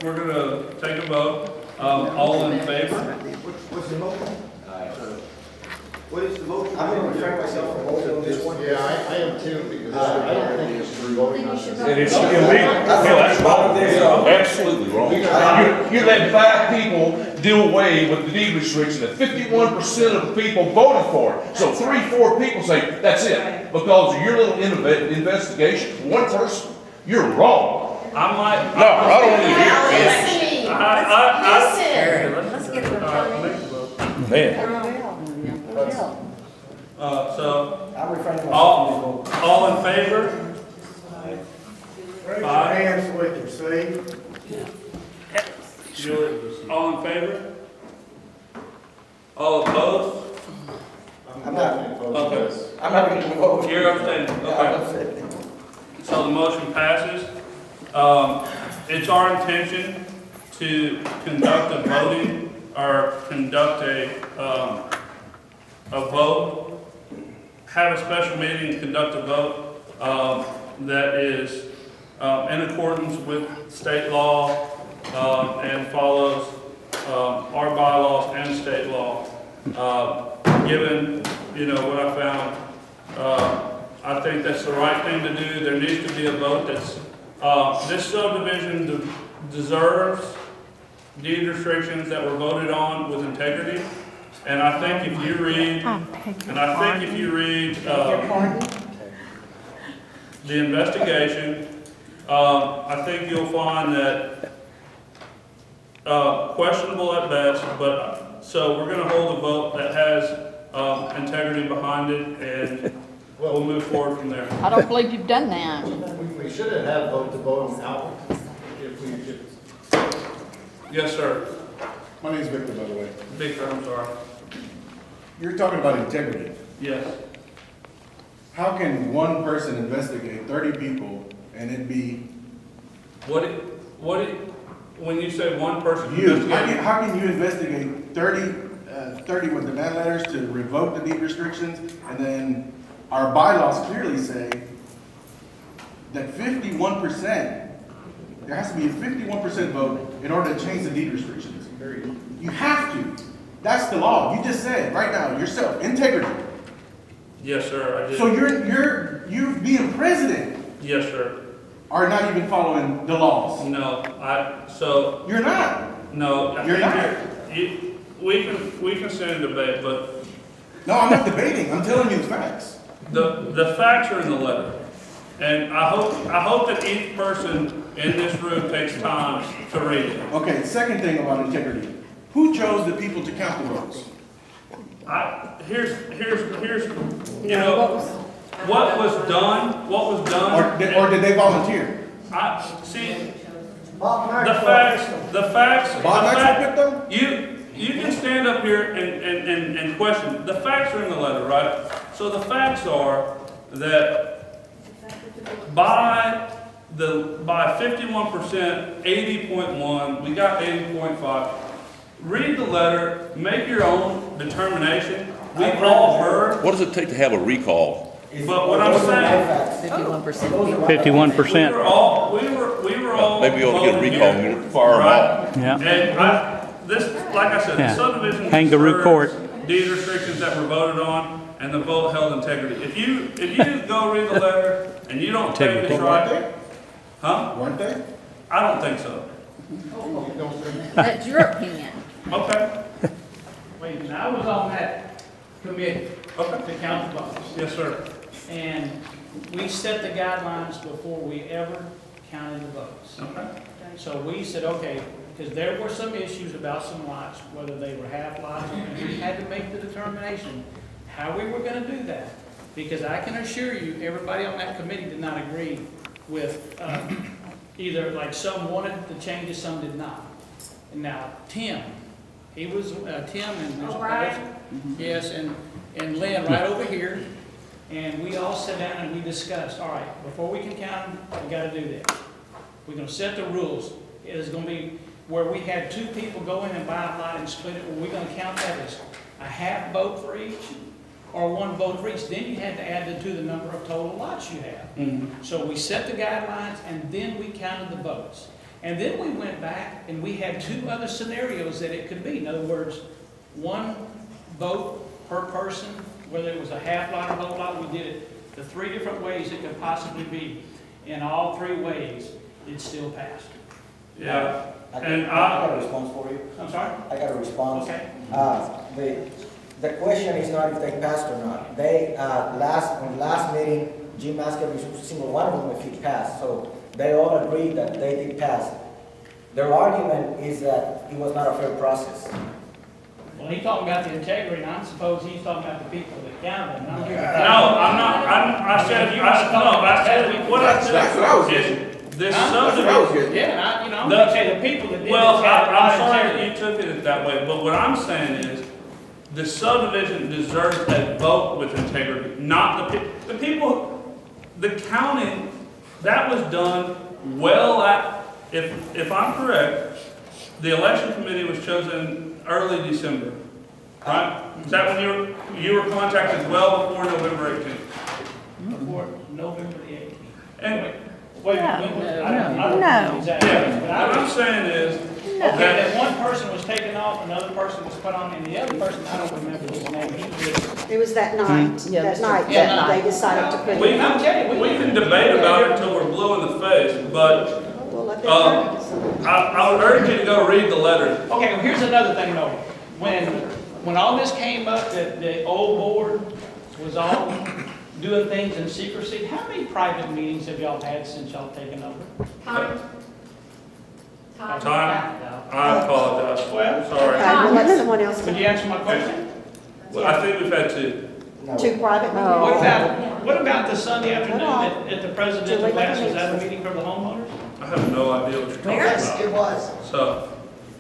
we're gonna take a vote. All in favor? What's the motion? What is the motion? I'm going to refrain myself from voting on this one. Yeah, I am too, because I don't think you should be voting on this. And it's illegal. That's wrong. Absolutely wrong. You let 5 people do away with the deed restriction that 51% of the people voted for it. So 3-4 people say, that's it. Because of your little investigation, one person, you're wrong. I might. No, I don't want to hear it. Let's get the Man. So, I'm refraining myself from this vote. all in favor? Raise your hands with you, see? Julie, all in favor? All opposed? I'm not Okay. going to vote. You're abstaining, okay. So the motion passes. It's our intention to conduct a voting, or conduct a vote, have a special meeting, conduct a vote that is in accordance with state law and follows our bylaws and state law. Given, what I found, I think that's the right thing to do. There needs to be a vote that's, this subdivision deserves deed restrictions that were voted on with integrity. And I think if you read, the investigation, I think you'll find that, questionable at best, but, so we're gonna hold a vote that has, integrity behind it, and we'll move forward from there. I don't believe you've done that. We should have had a vote to vote on out if we did. Yes, sir. My name's Victor, by the way. Victor, I'm sorry. You're talking about integrity. Yes. How can one person investigate 30 people and it be When you say one person you? investigating, How can you investigate 30 with demand letters to revoke the deed restrictions, and then our bylaws clearly say that 51%, there has to be a 51% vote in order to change the deed restrictions. You have to. That's the law. You just said right now yourself, integrity. yes, sir, I did. So you're being president Yes, sir. are not even following the laws. No, You're not. no. You're not. We can sit and debate, but No, I'm not debating. I'm telling you the facts. the facts are in the letter. And I hope that each person in this room takes time to read it. Okay, second thing about integrity. Who chose the people to count the votes? Here's, what was done, Or did they volunteer? see, Bob the facts, Bob Maxwell picked them? you can stand up here and question. The facts are in the letter, right? So the facts are that by 51%, 80.1, we got 80.5. Read the letter, make your own determination. We've all heard, What does it take to have a recall? but what I'm saying, 51%. we were all. Maybe you ought to get a voting recall, here, and fire them right? off. Yeah. And like I said, the Yeah. subdivision. Kangaroo court. deserves deed restrictions that were voted on, and the vote held integrity. If you go read the letter and you don't think it's Weren't right, they? huh? Weren't they? I don't think so. That's your opinion. Okay, Wait, and I was on that committee okay, to count the votes. yes, sir. And we set the guidelines before we ever counted the votes. Okay, So we said, okay, because there were some issues about some lots, whether they were half lots, and we had to make the determination how we were gonna do that. Because I can assure you, everybody on that committee did not agree with, either, like, some wanted the changes, some did not. And now, Tim, he was, Tim and. Yes, and Lynn right over here, and we all sat down and we discussed, all right, before we can count them, we gotta do this. We're gonna set the rules. It is gonna be where we had 2 people go in and buy a lot and split it, well, we're gonna count that as a half vote for each, or 1 vote for each. Then you had to add to the number of total lots you have. So we set the guidelines, and then we counted the votes. And then we went back and we had two other scenarios that it could be. In other words, one vote per person, whether it was a half lot or whole lot, we did it the three different ways it could possibly be. In all three ways, it still passed. Yeah, I and got a response for you. I'm sorry? I got a response. Okay. The question is not if they passed or not. They, on the last meeting, Jim asked every single one of them if he passed, so they all agreed that they did pass. Their argument is that it was not a fair process. Well, he's talking about the integrity, and I suppose he's talking about the people that counted, and I'm here. no, I'm not, I said, what I said. That's what I was getting. This That's what I was subdivision. getting. Yeah, and I'm The- gonna say the people that did this Well, had a lot I'm of sorry integrity. that you took it that way, but what I'm saying is, the subdivision deserves a vote with integrity, not the people, the counting, that was done well if I'm correct, the election committee was chosen early December, right? Is that when you were contacted well before November 18th? Before November the 18th. And, Wait, No, I don't no. know exactly. yeah, But I what I'm was, saying is, okay, that, that one person was taken off, another person was put on, and the other person, I don't remember his name. He was- It was that night, Yeah, that Mr. night Yeah, that night. they decided to put we it. I'm telling you, we can debate about it until we're blue in the face, but We'll let them decide. I would urge you to go read the letter. Okay, well, here's another thing though. When all this came up, that the old board was all doing things in secrecy, how many private meetings have y'all had since y'all taken over? Time? I apologize. Well, Sorry. Okay, we'll let someone else. Would you answer my question? Well, I think we've had two. No. Two private Oh. meetings? What about the Sunday afternoon at the presidential Julie, class? let me Was that a answer. meeting for the homeowners? I have no idea what you're talking Where's- about. It was. So,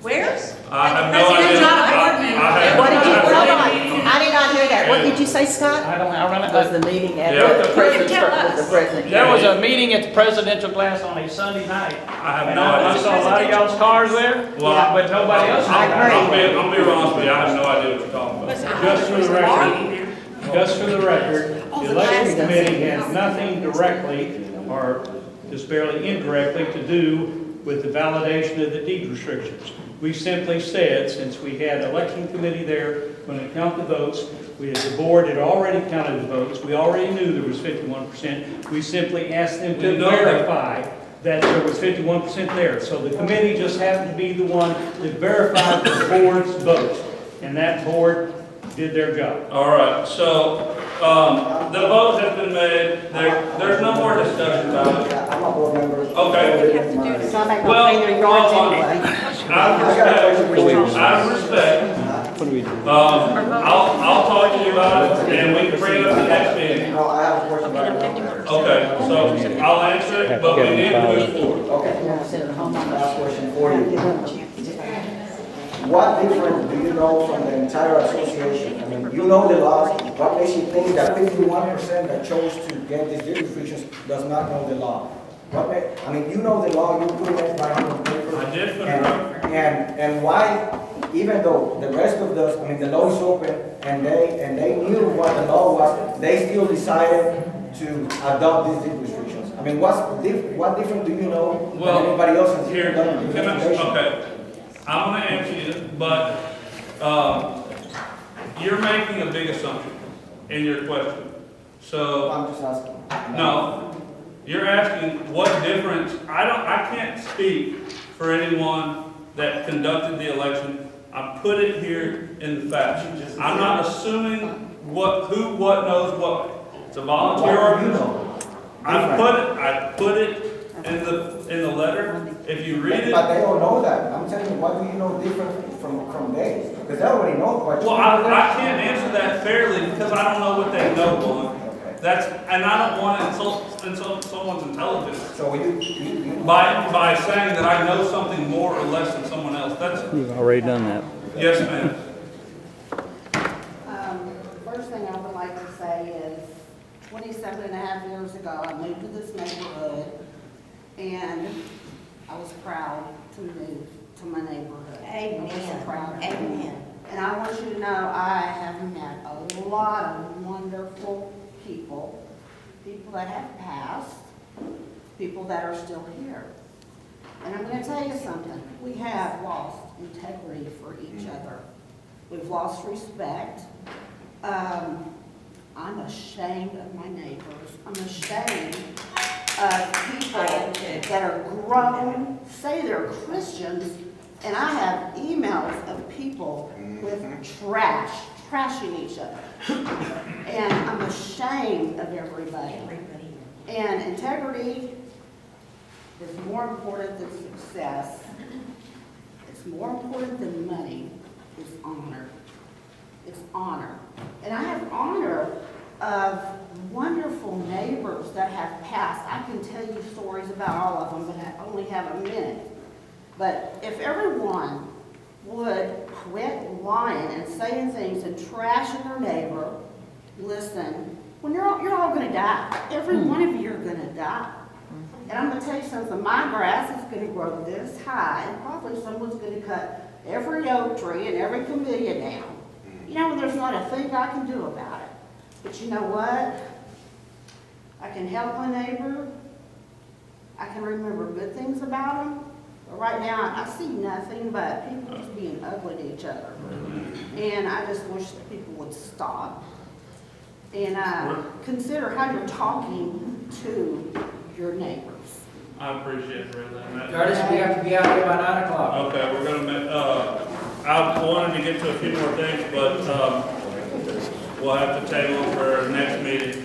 Where's? I have no Presidential idea. board member. I have- What did you, hold I on, have- I did not hear that. What did you say, Scott? I don't know. Was the meeting at Yeah. the president, Tell us. with the president? There was a meeting at the presidential class on a Sunday night. I have And no I idea. saw a lot of y'all's cars there, Well, but nobody else. I agree. I'm being honest with you, I have no idea what you're talking about. Just for the record, just for the record, the election committee had nothing directly, or just barely indirectly, to do with the validation of the deed restrictions. We simply said, since we had election committee there, when it counted the votes, the board had already counted the votes, we already knew there was 51%. We simply asked them We to know that. verify that there was 51% there. So the committee just happened to be the one that verified the board's vote, and that board did their job. All right, so, the vote has been made, there's no more discussion about it. I'm a board member. Okay. So I'm not Well, gonna pay their yards well, anyway. Out of respect, What do we do? I'll talk to you about it, and we can bring it up at the next meeting. No, I have a question about it. Okay, so I'll answer it, but we need to move forward. Okay. Last question for you. What difference do you know from the entire association? I mean, you know the laws. What makes you think that 51% that chose to get these deed restrictions does not know the law? I mean, you know the law, you put it right on paper. I did put it up. And why, even though the rest of the, I mean, the law is open and they knew what the law was, they still decided to adopt these deed restrictions. I mean, what different do you know Well, than anybody else has Here, done in the can I, investigation? okay, I'm gonna answer you, but, you're making a big assumption in your question. So, I'm just asking. no, you're asking what difference, I can't speak for anyone that conducted the election. I put it here in the facts. I'm not assuming who, what knows what. It's a volunteer organization. I put it in the letter. If you read it. But they don't know that. I'm telling you, what do you know different from they? Because they already know quite. Well, I can't answer that fairly because I don't know what they know, Lon. And I don't want to insult someone's intelligence So you by saying that I know something more or less than someone else. You've already done that. Yes, ma'am. First thing I would like to say is 27 and a half years ago, I moved to this neighborhood and I was proud to move to my neighborhood. I was proud of it. Amen. And I want you to know I have met a lot of wonderful people that have passed, people that are still here. And I'm gonna tell you something, we have lost integrity for each other. We've lost respect. I'm ashamed of my neighbors. I'm ashamed of people that are grown, say they're Christians, and I have emails of people with trashing each other. And I'm ashamed of everybody. And integrity is more important than success. It's more important than money. It's honor. It's honor. And I have honor of wonderful neighbors that have passed. I can tell you stories about all of them, but I only have a minute. But if everyone would quit lying and saying things and trashing their neighbor, listen, when you're all gonna die. Every one of you are gonna die. And I'm gonna tell you something, my grass is gonna grow this high, and probably someone's gonna cut every oak tree and every camellia down. You know, there's not a thing I can do about it. But you know what? I can help my neighbor. I can remember good things about them. But right now, I see nothing but people just being ugly to each other. And I just wish that people would stop and consider how you're talking to your neighbors. I appreciate it, Brenda. Curtis, we have to be out here by 9 o'clock. Okay, we're gonna, I wanted to get to a few more things, but, we'll have to table for next meeting.